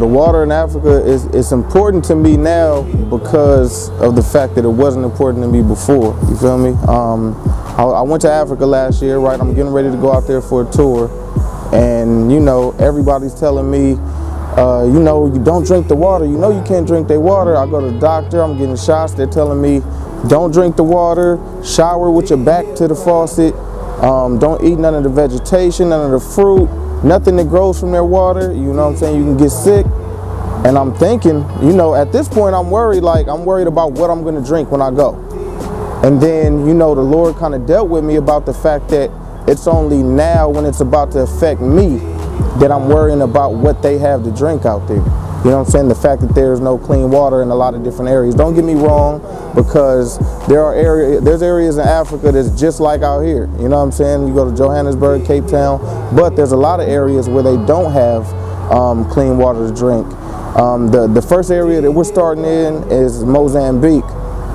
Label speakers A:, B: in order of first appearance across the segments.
A: water in Africa is important to me now because of the fact that it wasn't important to me before. You feel me? I went to Africa last year, right? I'm getting ready to go out there for a tour, and you know, everybody's telling me, you know, you don't drink the water. You know, you can't drink their water. I go to the doctor. I'm getting shots. They're telling me, don't drink the water. Shower with your back to the faucet. Don't eat none of the vegetation, none of the fruit. Nothing that grows from their water, you know what I'm saying? You can get sick. And I'm thinking, you know, at this point I'm worried about what I'm gonna drink when I go. And then, you know, the Lord kind of dealt with me about the fact that it's only now when it's about to affect me that I'm worrying about what they have to drink out there. You know what I'm saying? The fact that there's no clean water in a lot of different areas. Don't get me wrong, because there's areas in Africa that's just like out here. You know what I'm saying? You go to Johannesburg, Cape Town, but there's a lot of areas where they don't have clean water to drink. The first area that we're starting in is Mozambique,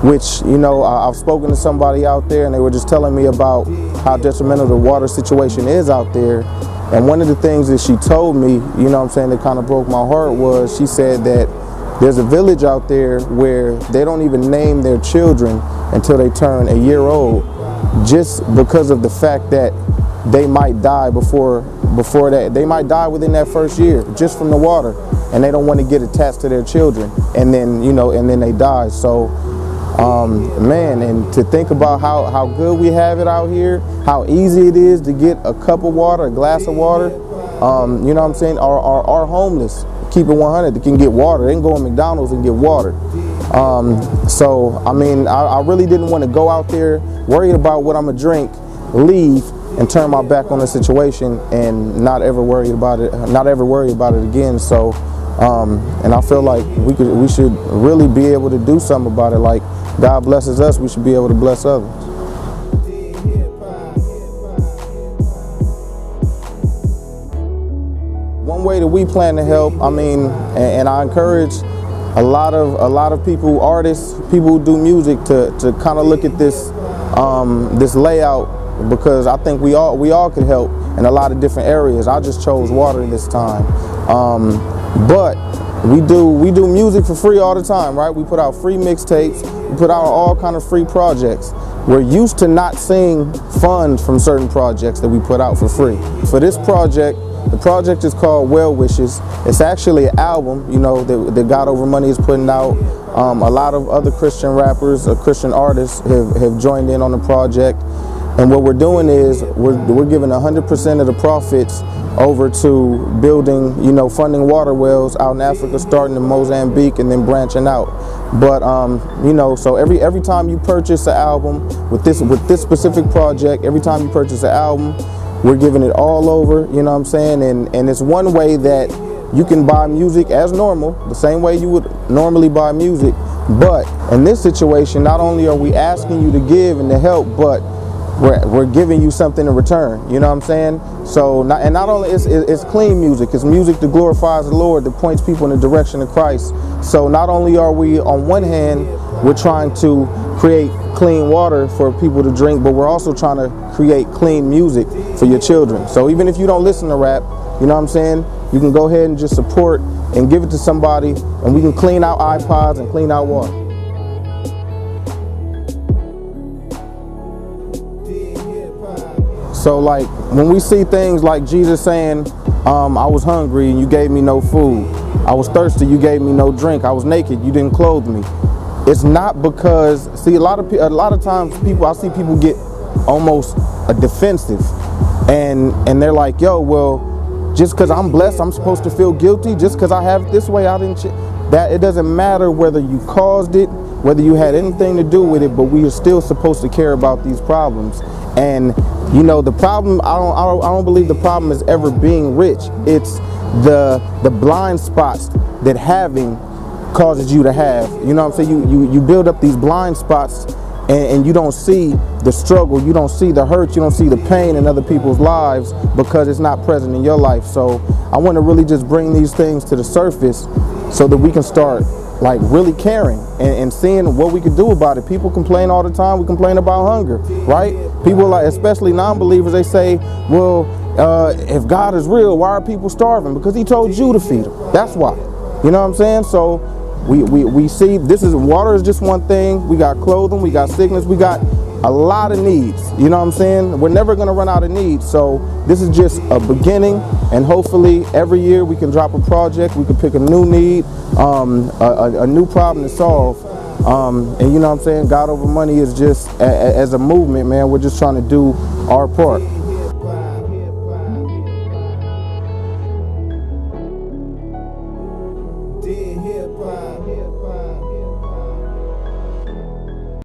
A: which, you know, I've spoken to somebody out there and they were just telling me about how detrimental the water situation is out there. And one of the things that she told me, you know what I'm saying, that kind of broke my heart was she said that there's a village out there where they don't even name their children until they turn a year old, just because of the fact that they might die before that. They might die within that first year just from the water, and they don't want to get attached to their children, and then, you know, and then they die. So man, and to think about how good we have it out here, how easy it is to get a cup of water, a glass of water, you know what I'm saying, our homeless, keep it 100, they can get water. They can go to McDonald's and get water. So, I mean, I really didn't want to go out there worried about what I'm going to drink, leave, and turn my back on the situation and not ever worry about it again. So, and I feel like we should really be able to do something about it. Like God blesses us, we should be able to bless others. One way that we plan to help, I mean, and I encourage a lot of people, artists, people who do music, to kind of look at this this layout, because I think we all could help in a lot of different areas. I just chose water this time. But we do music for free all the time, right? We put out free mixtapes, we put out all kind of free projects. We're used to not seeing funds from certain projects that we put out for free. For this project, the project is called Well Wishes. It's actually an album, you know, that God Over Money is putting out. A lot of other Christian rappers, Christian artists have joined in on the project. And what we're doing is we're giving 100% of the profits over to building, you know, funding water wells out in Africa, starting in Mozambique and then branching out. But you know, so every time you purchase an album with this specific project, every time you purchase an album, we're giving it all over, you know what I'm saying? And it's one way that you can buy music as normal, the same way you would normally buy music. But in this situation, not only are we asking you to give and to help, but we're giving you something in return, you know what I'm saying? So, not only it's clean music, it's music that glorifies the Lord, that points people in the direction of Christ. So not only are we, on one hand, we're trying to create clean water for people to drink, but we're also trying to create clean music for your children. So even if you don't listen to rap, you know what I'm saying, you can go ahead and just support and give it to somebody, and we can clean out iPods and clean out water. So like when we see things like Jesus saying, I was hungry and you gave me no food. I was thirsty, you gave me no drink. I was naked, you didn't clothe me. It's not because, see, a lot of times I see people get almost defensive, and they're like, yo, well, just because I'm blessed, I'm supposed to feel guilty. Just because I have it this way, that it doesn't matter whether you caused it, whether you had anything to do with it, but we are still supposed to care about these problems. And you know, the problem, I don't believe the problem is ever being rich. It's the blind spots that having causes you to have. You know what I'm saying? You build up these blind spots, and you don't see the struggle, you don't see the hurt, you don't see the pain in other people's lives because it's not present in your life. So I want to really just bring these things to the surface so that we can start like really caring and seeing what we could do about it. People complain all the time. We complain about hunger, right? People, like, especially non-believers, they say, well, if God is real, why are people starving? Because he told you to feed them. That's why. You know what I'm saying? So we see this is water is just one thing. We got clothing, we got sickness, we got a lot of needs. You know what I'm saying? We're never going to run out of needs. So this is just a beginning, and hopefully every year we can drop a project, we can pick a new need, a new problem to solve. And you know what I'm saying? God over money is just, as a movement, man, we're just trying to do our part.